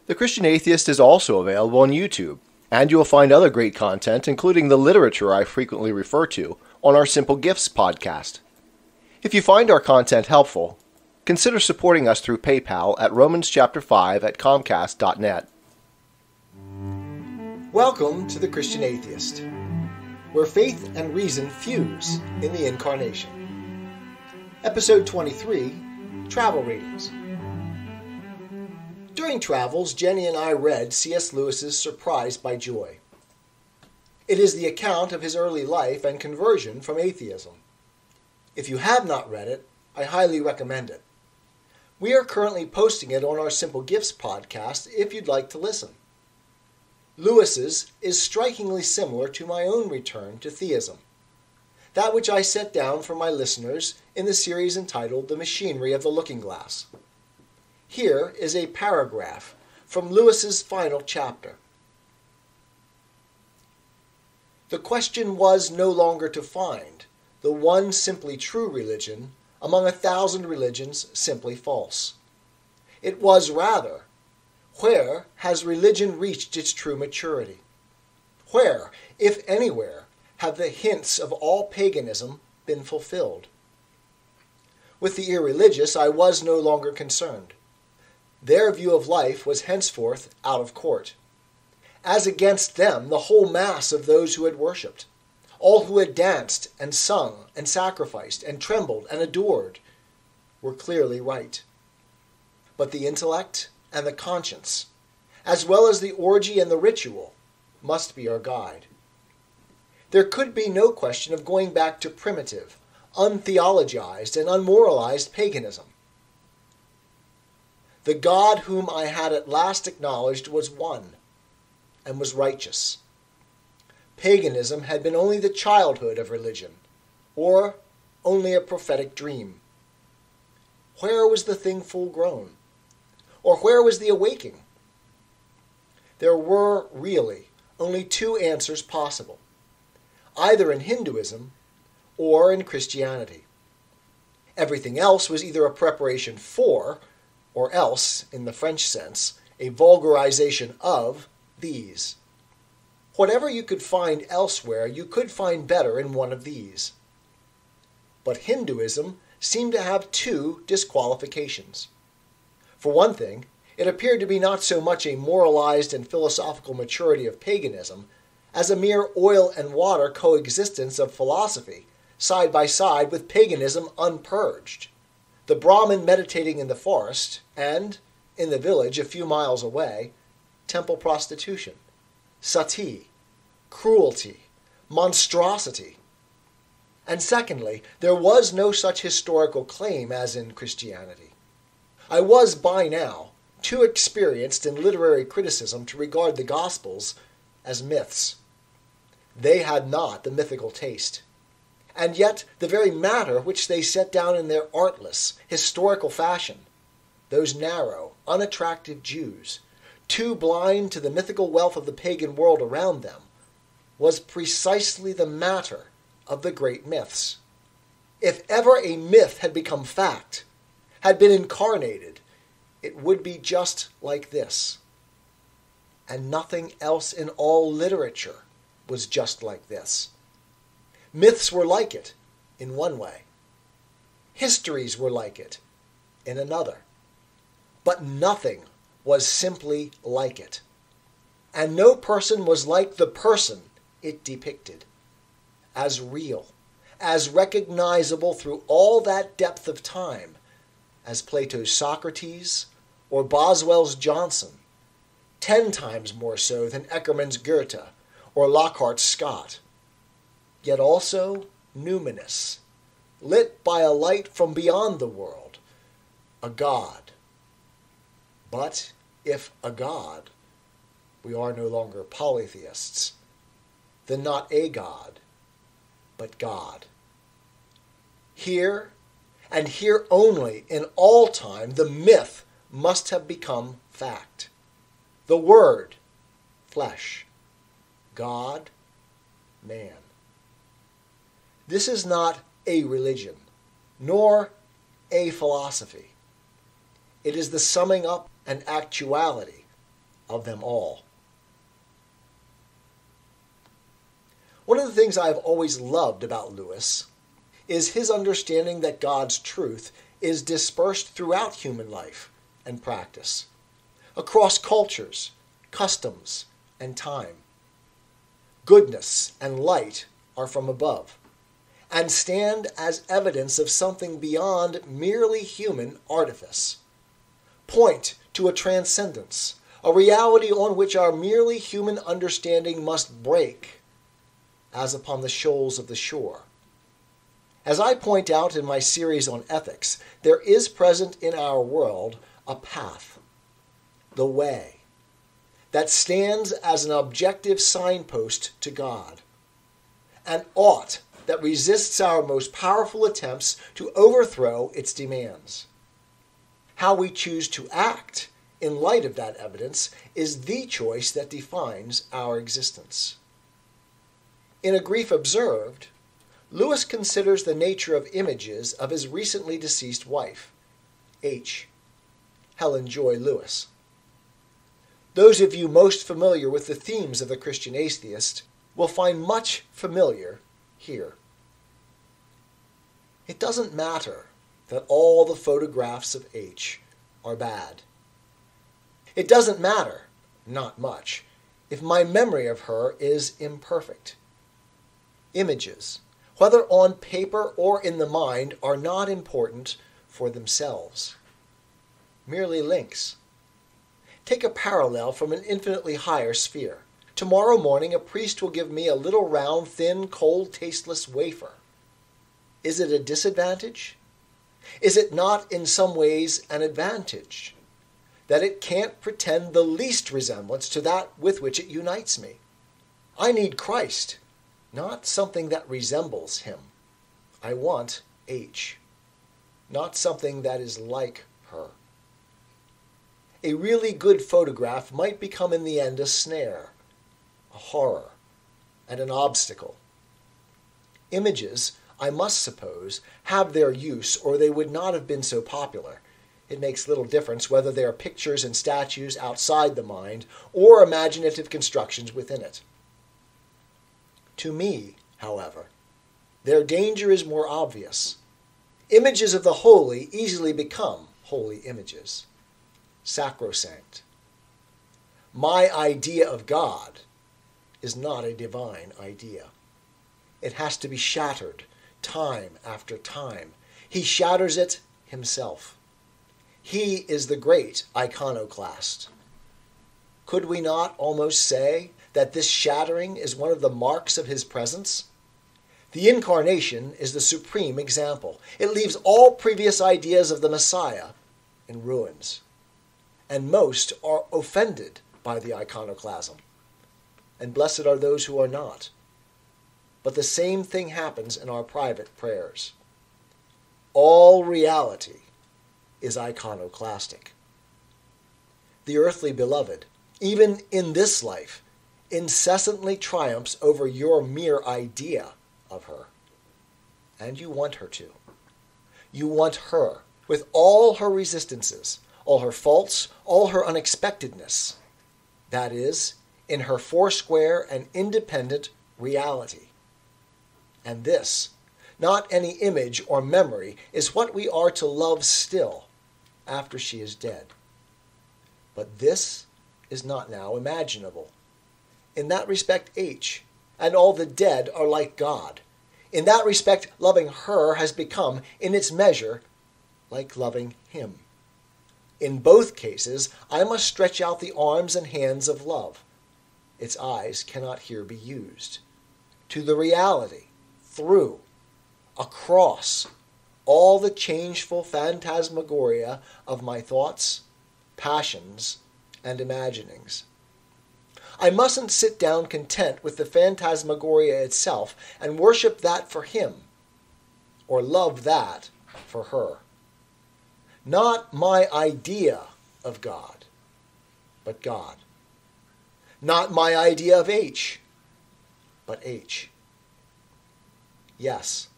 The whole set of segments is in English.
The Christian Atheist is also available on YouTube, and you will find other great content, including the literature I frequently refer to, on our Simple Gifts podcast. If you find our content helpful, consider supporting us through PayPal at romanschapter5@comcast.net. Welcome to The Christian Atheist, where faith and reason fuse in the incarnation. Episode 23, Travel Readings. During travels, Jenny and I read C.S. Lewis's Surprised by Joy. It is the account of his early life and conversion from atheism. If you have not read it, I highly recommend it. We are currently posting it on our Simple Gifts podcast if you'd like to listen. Lewis's is strikingly similar to my own return to theism, that which I set down for my listeners in the series entitled The Machinery of the Looking Glass. Here is a paragraph from Lewis's final chapter. The question was no longer to find the one simply true religion among 1,000 religions simply false. It was rather, where has religion reached its true maturity? Where, if anywhere, have the hints of all paganism been fulfilled? With the irreligious I was no longer concerned. Their view of life was henceforth out of court. As against them, the whole mass of those who had worshipped, all who had danced and sung and sacrificed and trembled and adored, were clearly right. But the intellect and the conscience, as well as the orgy and the ritual, must be our guide. There could be no question of going back to primitive, untheologized, and unmoralized paganism. The God whom I had at last acknowledged was one, and was righteous. Paganism had been only the childhood of religion, or only a prophetic dream. Where was the thing full grown? Or where was the awaking? There were really only two answers possible, either in Hinduism or in Christianity. Everything else was either a preparation for, or else, in the French sense, a vulgarization of these. Whatever you could find elsewhere, you could find better in one of these. But Hinduism seemed to have two disqualifications. For one thing, it appeared to be not so much a moralized and philosophical maturity of paganism as a mere oil and water coexistence of philosophy, side by side with paganism unpurged. The Brahmin meditating in the forest, and, in the village a few miles away, temple prostitution, sati, cruelty, monstrosity. And secondly, there was no such historical claim as in Christianity. I was by now too experienced in literary criticism to regard the Gospels as myths. They had not the mythical taste. And yet the very matter which they set down in their artless, historical fashion, those narrow, unattractive Jews, too blind to the mythical wealth of the pagan world around them, was precisely the matter of the great myths. If ever a myth had become fact, had been incarnated, it would be just like this. And nothing else in all literature was just like this. Myths were like it, in one way. Histories were like it, in another. But nothing was simply like it. And no person was like the person it depicted. As real, as recognizable through all that depth of time, as Plato's Socrates or Boswell's Johnson, 10 times more so than Eckermann's Goethe or Lockhart's Scott. Yet also numinous, lit by a light from beyond the world, a God. But if a God, we are no longer polytheists, then not a God, but God. Here, and here only, in all time, the myth must have become fact. The Word, flesh. God, man. This is not a religion, nor a philosophy. It is the summing up and actuality of them all. One of the things I've always loved about Lewis is his understanding that God's truth is dispersed throughout human life and practice, across cultures, customs, and time. Goodness and light are from above, and stand as evidence of something beyond merely human artifice. Point to a transcendence, a reality on which our merely human understanding must break, as upon the shoals of the shore. As I point out in my series on ethics, there is present in our world a path, the way, that stands as an objective signpost to God, an ought that resists our most powerful attempts to overthrow its demands. How we choose to act in light of that evidence is the choice that defines our existence. In A Grief Observed, Lewis considers the nature of images of his recently deceased wife, H. Helen Joy Lewis. Those of you most familiar with the themes of the Christian atheist will find much familiar here. It doesn't matter that all the photographs of H are bad. It doesn't matter, not much, if my memory of her is imperfect. Images, whether on paper or in the mind, are not important for themselves. Merely links. Take a parallel from an infinitely higher sphere. Tomorrow morning a priest will give me a little round, thin, cold, tasteless wafer. Is it a disadvantage? Is it not in some ways an advantage? That it can't pretend the least resemblance to that with which it unites me. I need Christ, not something that resembles him. I want H, not something that is like her. A really good photograph might become in the end a snare, a horror, and an obstacle. Images, I must suppose, have their use, or they would not have been so popular. It makes little difference whether they are pictures and statues outside the mind or imaginative constructions within it. To me, however, their danger is more obvious. Images of the holy easily become holy images, sacrosanct. My idea of God is not a divine idea. It has to be shattered time after time. He shatters it himself. He is the great iconoclast. Could we not almost say that this shattering is one of the marks of his presence? The incarnation is the supreme example. It leaves all previous ideas of the Messiah in ruins. And most are offended by the iconoclasm. And blessed are those who are not. But the same thing happens in our private prayers. All reality is iconoclastic. The earthly beloved, even in this life, incessantly triumphs over your mere idea of her. And you want her to. You want her, with all her resistances, all her faults, all her unexpectedness. That is, in her foursquare and independent reality. And this, not any image or memory, is what we are to love still after she is dead. But this is not now imaginable. In that respect, H and all the dead are like God. In that respect, loving her has become, in its measure, like loving him. In both cases, I must stretch out the arms and hands of love. Its eyes cannot here be used. To the reality, through, across, all the changeful phantasmagoria of my thoughts, passions, and imaginings. I mustn't sit down content with the phantasmagoria itself and worship that for him, or love that for her. Not my idea of God, but God. Not my idea of H, but H. Yes,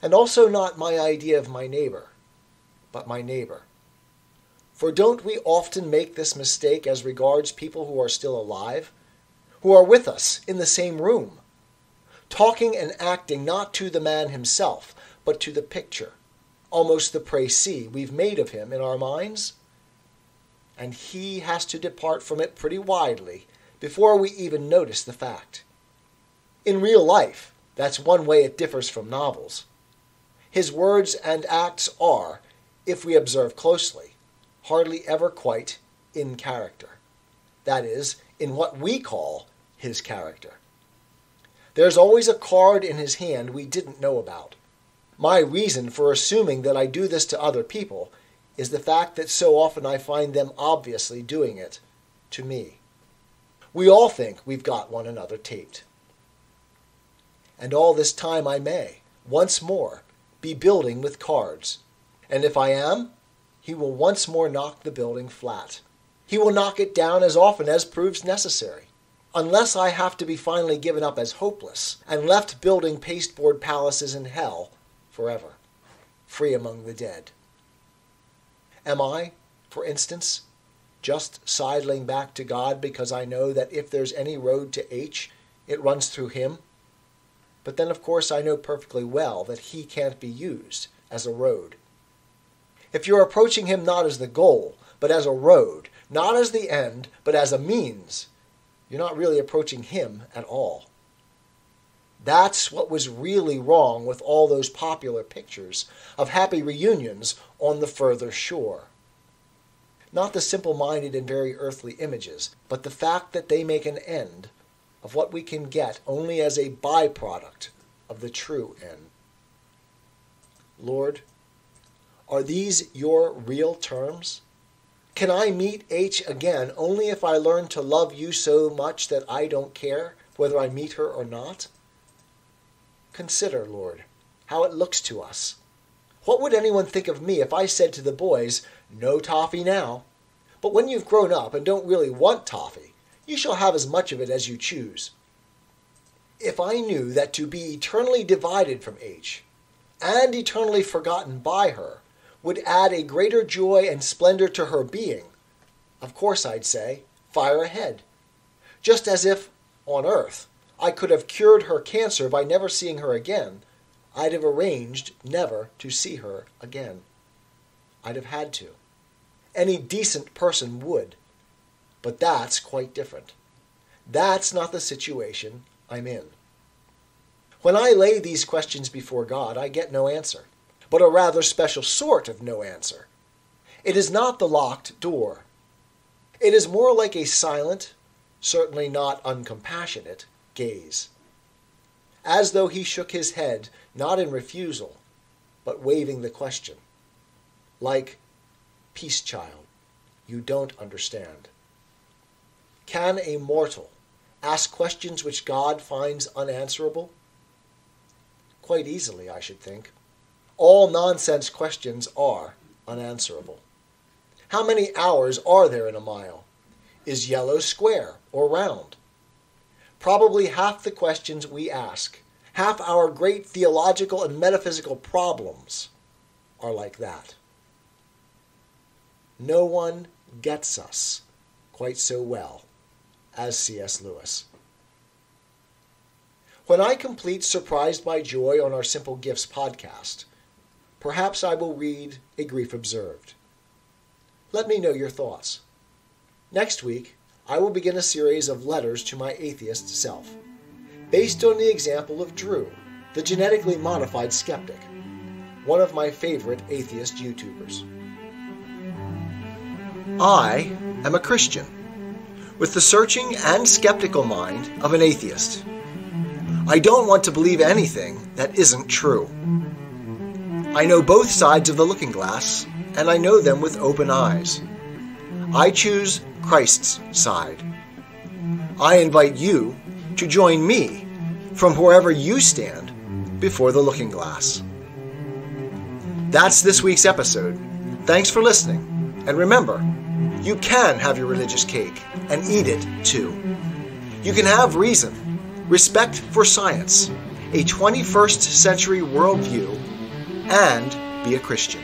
and also not my idea of my neighbor, but my neighbor. For don't we often make this mistake as regards people who are still alive, who are with us in the same room, talking and acting not to the man himself, but to the picture, almost the précis we've made of him in our minds? And he has to depart from it pretty widely before we even notice the fact. In real life, that's one way it differs from novels. His words and acts are, if we observe closely, hardly ever quite in character. That is, in what we call his character. There's always a card in his hand we didn't know about. My reason for assuming that I do this to other people is the fact that so often I find them obviously doing it to me. We all think we've got one another taped. And all this time I may, once more, be building with cards. And if I am, he will once more knock the building flat. He will knock it down as often as proves necessary, unless I have to be finally given up as hopeless and left building pasteboard palaces in hell forever, free among the dead. Am I, for instance, just sidling back to God because I know that if there's any road to H, it runs through him? But then, of course, I know perfectly well that he can't be used as a road. If you're approaching him not as the goal, but as a road, not as the end, but as a means, you're not really approaching him at all. That's what was really wrong with all those popular pictures of happy reunions on the further shore. Not the simple-minded and very earthly images, but the fact that they make an end of what we can get only as a byproduct of the true end. Lord, are these your real terms? Can I meet H again only if I learn to love you so much that I don't care whether I meet her or not? Consider, Lord, how it looks to us. What would anyone think of me if I said to the boys, "No toffee now, but when you've grown up and don't really want toffee, you shall have as much of it as you choose"? If I knew that to be eternally divided from H, and eternally forgotten by her, would add a greater joy and splendor to her being, of course I'd say, fire ahead. Just as if, on earth, I could have cured her cancer by never seeing her again, I'd have arranged never to see her again. I'd have had to. Any decent person would. But that's quite different. That's not the situation I'm in. When I lay these questions before God, I get no answer, but a rather special sort of no answer. It is not the locked door. It is more like a silent, certainly not uncompassionate, gaze, as though he shook his head not in refusal, but waiving the question, like, "Peace, child, you don't understand." Can a mortal ask questions which God finds unanswerable? Quite easily, I should think. All nonsense questions are unanswerable. How many hours are there in a mile? Is yellow square or round? Probably half the questions we ask, half our great theological and metaphysical problems are like that. No one gets us quite so well as C.S. Lewis. When I complete Surprised by Joy on our Simple Gifts podcast, perhaps I will read A Grief Observed. Let me know your thoughts. Next week, I will begin a series of letters to my atheist self, based on the example of Drew, the genetically modified skeptic, one of my favorite atheist YouTubers. I am a Christian, with the searching and skeptical mind of an atheist. I don't want to believe anything that isn't true. I know both sides of the looking glass, and I know them with open eyes. I choose Christ's side. I invite you to join me from wherever you stand before the looking glass. That's this week's episode. Thanks for listening. And remember, you can have your religious cake and eat it too. You can have reason, respect for science, a 21st century worldview, and be a Christian.